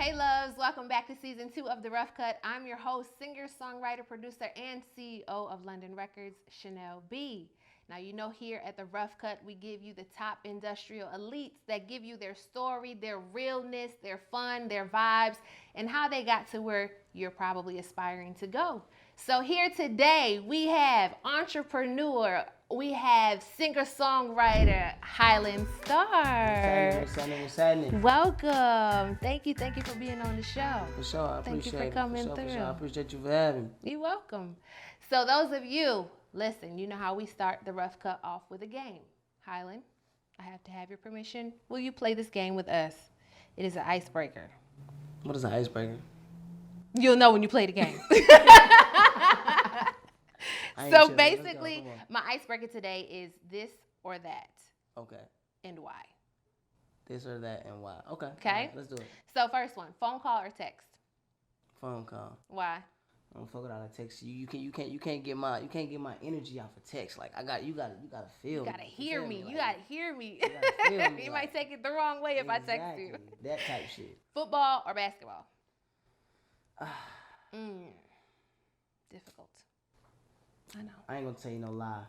Hey loves, welcome back to season 2 of The Rough Cut. I'm your host, singer, songwriter, producer, and CEO of London Records, Chanel B. Now you know here at The Rough Cut, we give you the top industrial elites that give you their story, their realness, their fun, their vibes, and how they got to where you're probably aspiring to go. So here today, we have entrepreneur, we have singer-songwriter Hylan Starr. What's happening? Welcome. Thank you for being on the show. For sure, I appreciate it. Thank you for coming through. For sure. I appreciate you for having me. You're welcome. So those of you, listen, you know how we start the Rough Cut off with a game. Hylan, I have to have your permission. Will you play this game with us? It is an icebreaker. What is an icebreaker? You'll know when you play the game. So basically, my icebreaker today is this or that. Okay. And why? This or that and why. Okay. Okay. Right, let's do it. So first one, phone call or text? Phone call. Why? I don't fuck with all that text. You can't get my energy off of text. Like you gotta feel. You gotta hear me. Like, you gotta hear me. You gotta feel me. You like, might take it the wrong way if I text you. That type shit. Football or basketball? Difficult. I know. I ain't gonna tell you no lie.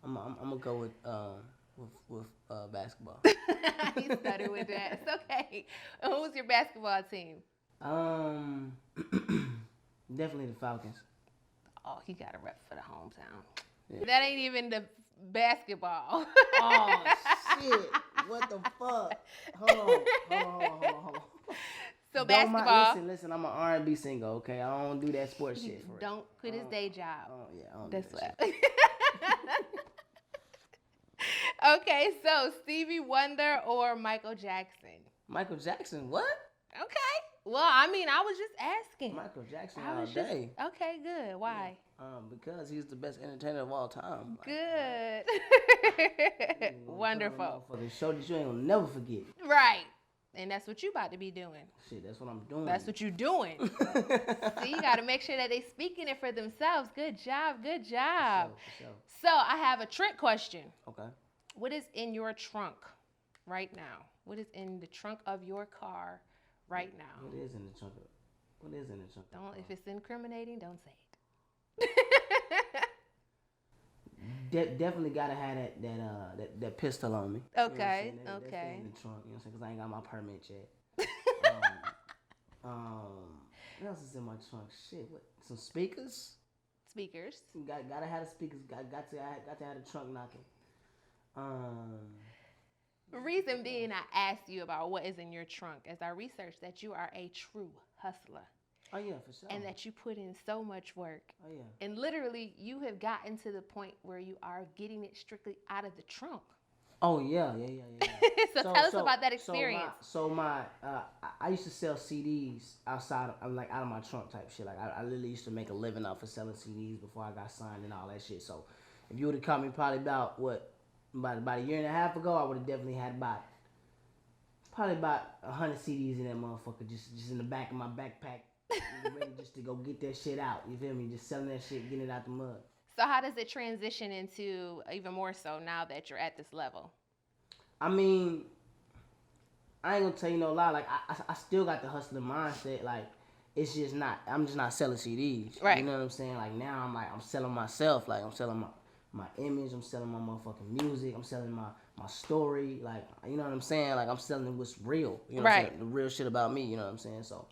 I'm gonna go with basketball. He started with that. It's okay. Who's your basketball team? Definitely the Falcons. Oh, he got a rep for the hometown. Yeah. That ain't even the basketball. Oh shit! What the fuck? Hold on. So basketball. Listen. I'm an R&B singer. Okay, I don't do that sports shit. For don't quit his day job. Oh yeah, I don't That's do that what. Okay, so Stevie Wonder or Michael Jackson? Michael Jackson, what? Okay. Well, I mean, I was just asking. Michael Jackson all day. Okay, good. Why? Because he's the best entertainer of all time. Good. Wonderful. For the show that you ain't gonna never forget. Right. And that's what you about to be doing. Shit, that's what I'm doing. That's what you doing. See, you got to make sure that they speaking it for themselves. Good job. For sure. So I have a trick question. Okay. What is in your trunk right now? What is in the trunk of your car right now? What is in the trunk? Don't. If it's incriminating, don't say it. Definitely gotta have that pistol on me. Okay. You know Okay. That's in the trunk. You know what I'm saying? Because I ain't got my permit yet. What else is in my trunk? Shit. What? Some speakers. Speakers. Gotta have the speakers. Got to have the trunk knocking. Reason being, I asked you about what is in your trunk as I researched that you are a true hustler. Oh yeah, for sure. And that you put in so much work. Oh yeah. And literally, you have gotten to the point where you are getting it strictly out of the trunk. Oh yeah. So tell us about that experience. I used to sell CDs outside, out of my trunk type shit. Like I literally used to make a living off of selling CDs before I got signed and all that shit. So if you would have caught me probably about a year and a half ago, I would have definitely had about 100 CDs in that motherfucker just in the back of my backpack, ready just to go get that shit out. You feel me? Just selling that shit, getting it out the mud. So how does it transition into even more so now that you're at this level? I mean, I ain't gonna tell you no lie. Like I still got the hustler mindset. Like it's just not. I'm just not selling CDs. Right. You know what I'm saying? Like now I'm selling myself. Like I'm selling my image. I'm selling my motherfucking music. I'm selling my story. Like you know what I'm saying? Like I'm selling what's real. You know what I'm saying? The real shit about me. You know what I'm saying? So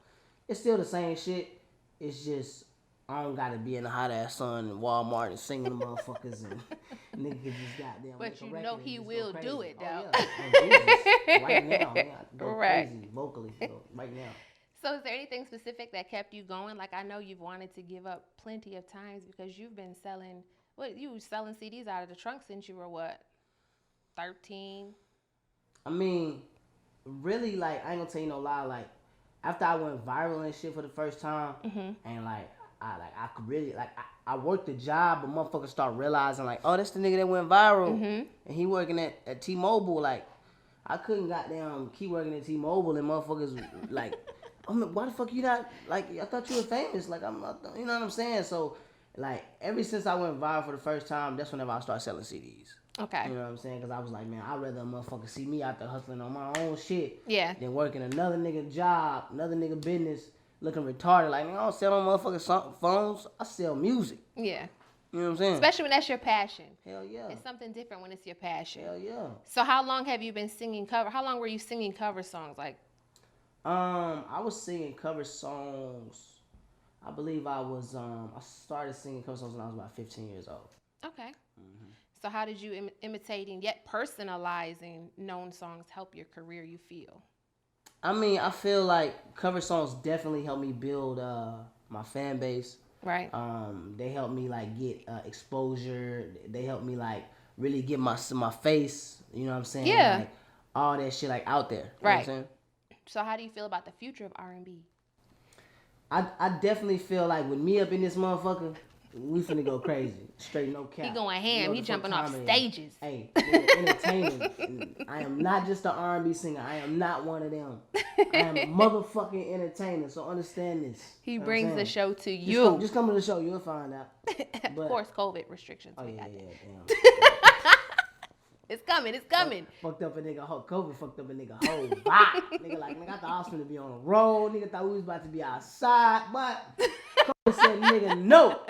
it's still the same shit. It's just I don't gotta be in the hot ass sun in Walmart and singing the motherfuckers and nigga just goddamn. But you know he will do it though. Oh, yeah. Right now, man. Go crazy vocally right now. So is there anything specific that kept you going? Like I know you've wanted to give up plenty of times because you've been selling. You were selling CDs out of the trunk since you were what, 13? I mean, really, like I ain't gonna tell you no lie. Like after I went viral and shit for the first time, and I could really I worked the job, but motherfuckers start realizing like, oh, that's the nigga that went viral, and he working at T-Mobile. Like I couldn't goddamn keep working at T-Mobile, and motherfuckers like, I mean, why the fuck you not like? I thought you were famous. Like I'm, you know what I'm saying? So like ever since I went viral for the first time, that's whenever I start selling CDs. Okay. You know what I'm saying? Because I was like, man, I'd rather a motherfucker see me out there hustling on my own shit Yeah. than working another nigga job, another nigga business, looking retarded. Like, man, I don't sell no motherfucking phones. I sell music. Yeah. You know what I'm saying? Especially when that's your passion. Hell yeah. It's something different when it's your passion. Hell yeah. So how long have you been singing cover? How long were you singing cover songs? Like, I was singing cover songs. I believe I started singing cover songs when I was about 15 years old. okay. So how did you imitating yet personalizing known songs help your career, you feel? I mean, I feel like cover songs definitely help me build my fan base. Right. They help me like get exposure. They help me like really get my face. You know what I'm saying? Yeah. Like, all that shit like out there. You know right. what I'm saying? So how do you feel about the future of R&B? I definitely feel like with me up in this motherfucker, we finna go crazy. Straight no cap. He going ham. You know he jumping off comedy. stages. Hey, entertaining. I am not just an R&B singer. I am not one of them. I am a motherfucking entertainer. So understand this. He you know brings the show to you. Just come to the show. You'll find out. Of course, COVID restrictions. Oh, yeah, damn. It's coming. It's coming. Fucked up a nigga whole COVID. Fucked up a nigga whole vibe. Nigga I thought I was finna be on the road. Nigga thought we was about to be outside. But COVID said, nigga, no.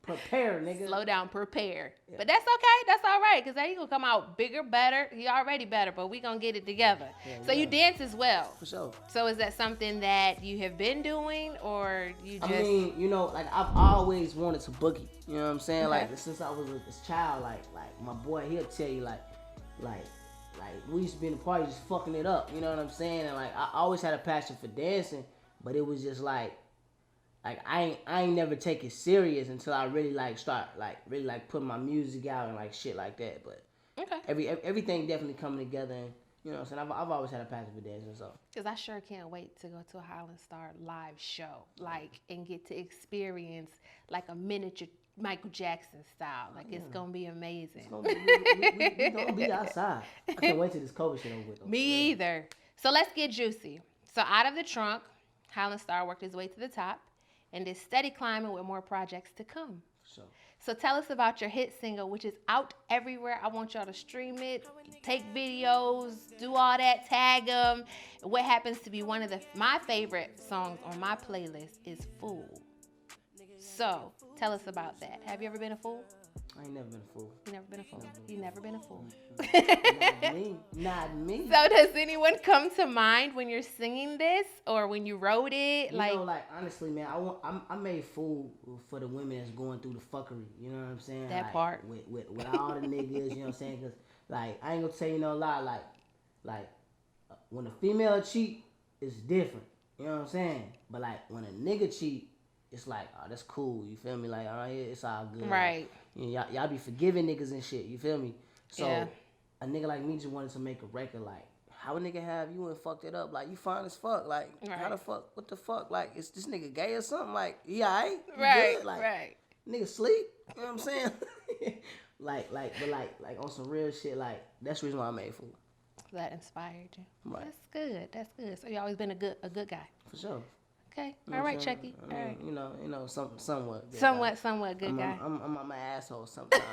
Prepare, nigga. Slow down, prepare. Yeah. But that's okay. That's all right. Because he going to come out bigger, better. He already better, but we going to get it together. Yeah, so you dance as well. For sure. So is that something that you have been doing or you just... I mean, you know, like I've always wanted to boogie. You know what I'm saying? Okay. Like since I was a child, like my boy, he'll tell you like we used to be in the party just fucking it up. You know what I'm saying? And like I always had a passion for dancing, but it was just like I ain't never take it serious until I really start really putting my music out and like shit like that. But okay, everything definitely coming together, and you know what I'm saying. I've always had a passion for dancing, so. Because I sure can't wait to go to a Hylan Starr live show, and get to experience like a miniature Michael Jackson style. Like it's gonna be amazing. We gonna be outside. I can't wait till this COVID shit over with. Me either. So let's get juicy. So out of the trunk, Hylan Starr worked his way to the top and is steady climbing with more projects to come. So tell us about your hit single, which is out everywhere. I want y'all to stream it, take videos, do all that, tag them. What happens to be one of my favorite songs on my playlist is Fool. So tell us about that. Have you ever been a fool? I ain't never been a fool. You never been a fool? You never been a fool? Not me. Not me. So does anyone come to mind when you're singing this or when you wrote it? You know, honestly, man, I made Fool for the women that's going through the fuckery. You know what I'm saying? That part. With all the niggas, you know what I'm saying? Because, I ain't gonna tell you no lie. When a female cheat, it's different. You know what I'm saying? But, when a nigga cheat, it's like, oh, that's cool. You feel me? Like, all right, it's all good. Right. You know, y'all be forgiving niggas and shit. You feel me? So, yeah. A nigga like me just wanted to make a record like, how a nigga have you and fucked it up? Like, you fine as fuck. Like, right. How the fuck? What the fuck? Like, is this nigga gay or something? Like, he alright? Right, good? Like, right. Nigga sleep? You know what I'm saying? but on some real shit, that's the reason why I made Fool. That inspired you. Right. That's good. So you always been a good guy. For sure. Okay. You know all right, Chucky. I mean, all right. You know, somewhat. Somewhat good guy. I'm my asshole sometimes.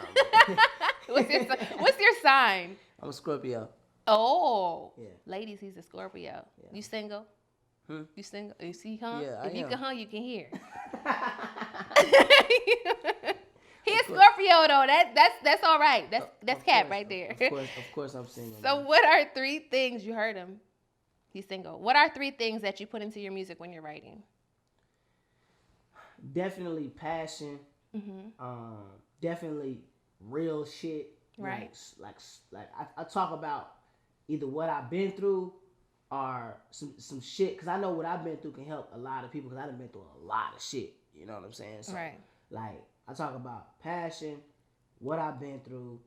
What's your sign? I'm a Scorpio. Oh. Yeah. Ladies, he's a Scorpio. Yeah. You single? You single? Is he hung? Yeah, if you am. can hung, you can hear. He's Scorpio though. That's all right. That's Cat right there. Of course I'm single. So what are 3 things you heard him? He's single. What are 3 things that you put into your music when you're writing? Definitely passion. Definitely real shit. Right. Like I talk about either what I've been through or some shit, because I know what I've been through can help a lot of people, because I've been through a lot of shit. You know what I'm saying? So, right. I talk about passion, what I've been through,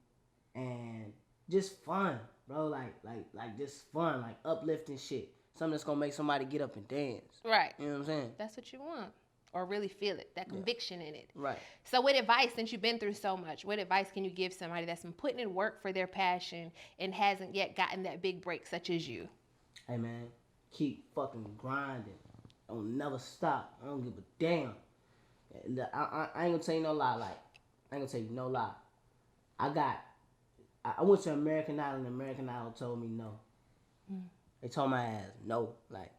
and just fun, bro. Like just fun, like uplifting shit. Something that's gonna make somebody get up and dance. Right. You know what I'm saying? That's what you want. Or really feel it, that conviction in it. Right. So what advice, since you've been through so much, what advice can you give somebody that's been putting in work for their passion and hasn't yet gotten that big break, such as you? Hey, man, keep fucking grinding. Don't never stop. I don't give a damn. I ain't gonna tell you no lie. I ain't gonna tell you no lie. I I went to American Idol, and American Idol told me no. They told my ass no, like,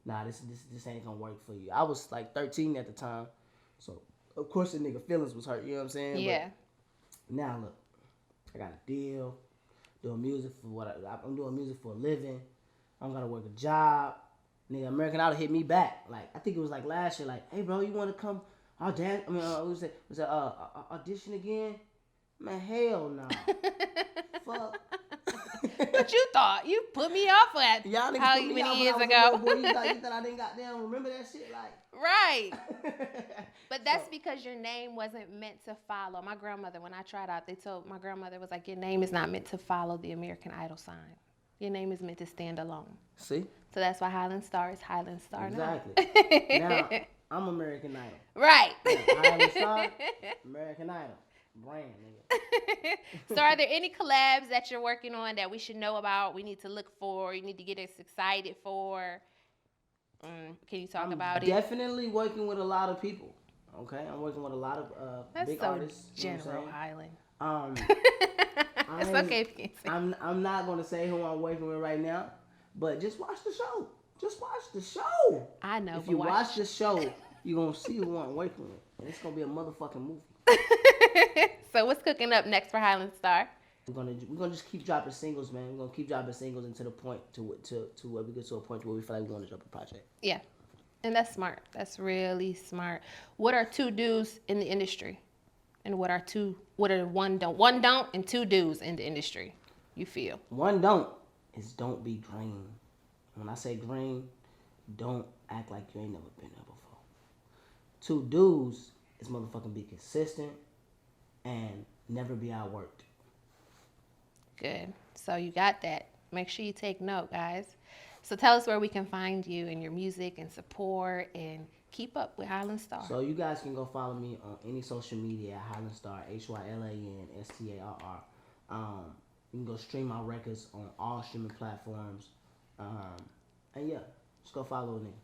nah, this ain't gonna work for you. I was like 13 at the time, so of course the nigga feelings was hurt. You know what I'm saying? Yeah. But now look, I got a deal, doing music for I'm doing music for a living. I'm gonna work a job. Nigga, American Idol hit me back. Like, I think it was like last year. Like, hey bro, you wanna come audition? I mean, was it audition again? Man, hell no. Fuck. What you thought? You put me off at Y'all niggas how put me many out when years I was ago? a little boy. You thought I didn't goddamn remember that shit? Like, Right. But that's because your name wasn't meant to follow. My grandmother, when I tried out, my grandmother was like, your name is not meant to follow the American Idol sign. Your name is meant to stand alone. See? So that's why Hylan Starr is Hylan Starr Exactly. now. Now, I'm American Idol. Right. Yeah, Hylan Starr, American Idol. Brand, nigga. So are there any collabs that you're working on that we should know about, we need to look for, you need to get us excited for? Can you talk about it? Definitely working with a lot of people. Okay? I'm working with a lot of big artists. General Hylan. It's okay if you can't say. I'm not going to say who I'm working with right now, but just watch the show. Just watch the show. I know. If you watch the show, you're going to see who I'm working with. And it's going to be a motherfucking movie. So what's cooking up next for Hylan Starr? We're gonna just keep dropping singles, man. We're gonna keep dropping singles until the point to where we get to a point where we feel like we want to drop a project. Yeah, and that's smart. That's really smart. What are 2 do's in the industry, and what are one don't and 2 do's in the industry? You feel? One don't is don't be green. When I say green, don't act like you ain't never been there before. 2 do's is motherfucking be consistent and never be outworked. Good. So you got that. Make sure you take note, guys. So tell us where we can find you and your music and support and keep up with Hylan Starr. So you guys can go follow me on any social media at Hylan Starr, HylanStarr. You can go stream my records on all streaming platforms. And yeah, just go follow me.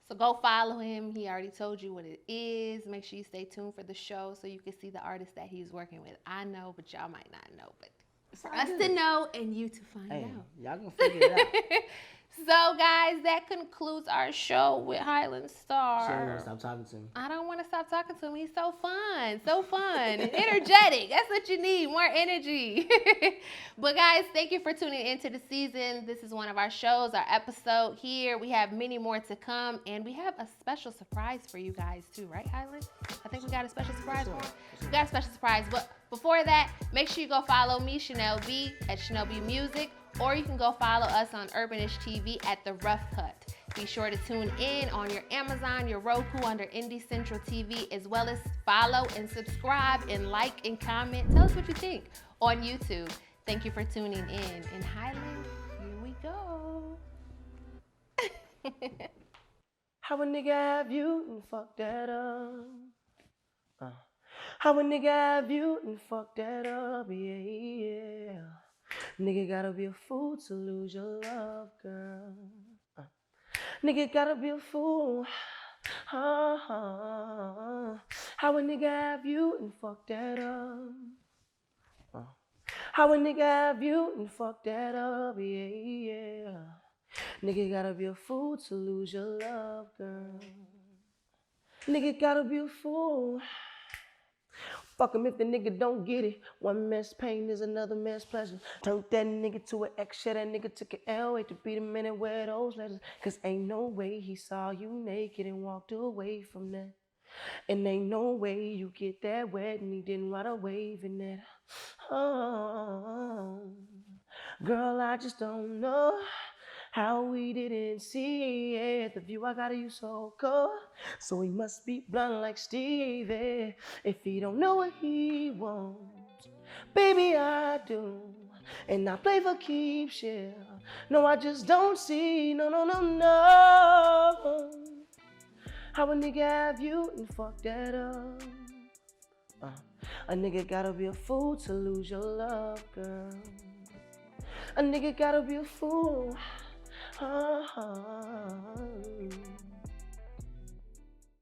So go follow him. He already told you what it is. Make sure you stay tuned for the show so you can see the artist that he's working with. I know, but y'all might not know. But for us to know and you to find out. Y'all gonna figure it out. So, guys, that concludes our show with Hylan Starr. She don't want to stop talking to me. I don't want to stop talking to him. He's so fun and energetic. That's what you need, more energy. But, guys, thank you for tuning into the season. This is one of our shows, our episode here. We have many more to come, and we have a special surprise for you guys, too. Right, Hylan? I think we got a special surprise for you. We got a special surprise, but before that, make sure you go follow me, Chanel B, at Chanel B Music, or you can go follow us on Urbanish TV at The Rough Cut. Be sure to tune in on your Amazon, your Roku under Indie Central TV, as well as follow and subscribe and like and comment. Tell us what you think on YouTube. Thank you for tuning in. And Hylan, here we go. How a nigga have you and fuck that up? How a nigga have you and fuck that up? Yeah. Nigga gotta be a fool to lose your love, girl. Nigga gotta be a fool. How a nigga have you and fuck that up? How a nigga have you and fuck that up? Yeah. Nigga gotta be a fool to lose your love, girl. Nigga gotta be a fool. Fuck him if the nigga don't get it. One man's pain is another man's pleasure. Turn that nigga to an ex, shit, that nigga took an L. Wait to beat him in and wear those letters. Cause ain't no way he saw you naked and walked away from that. And ain't no way you get that wet and he didn't ride a wave in that. Oh, girl, I just don't know how we didn't see it. The view I got of you so cold. So he must be blind like Stevie. If he don't know what he wants, baby, I do. And I play for keeps, yeah. No, I just don't see, no. How a nigga have you and fuck that up? A nigga gotta be a fool to lose your love, girl. A nigga gotta be a fool.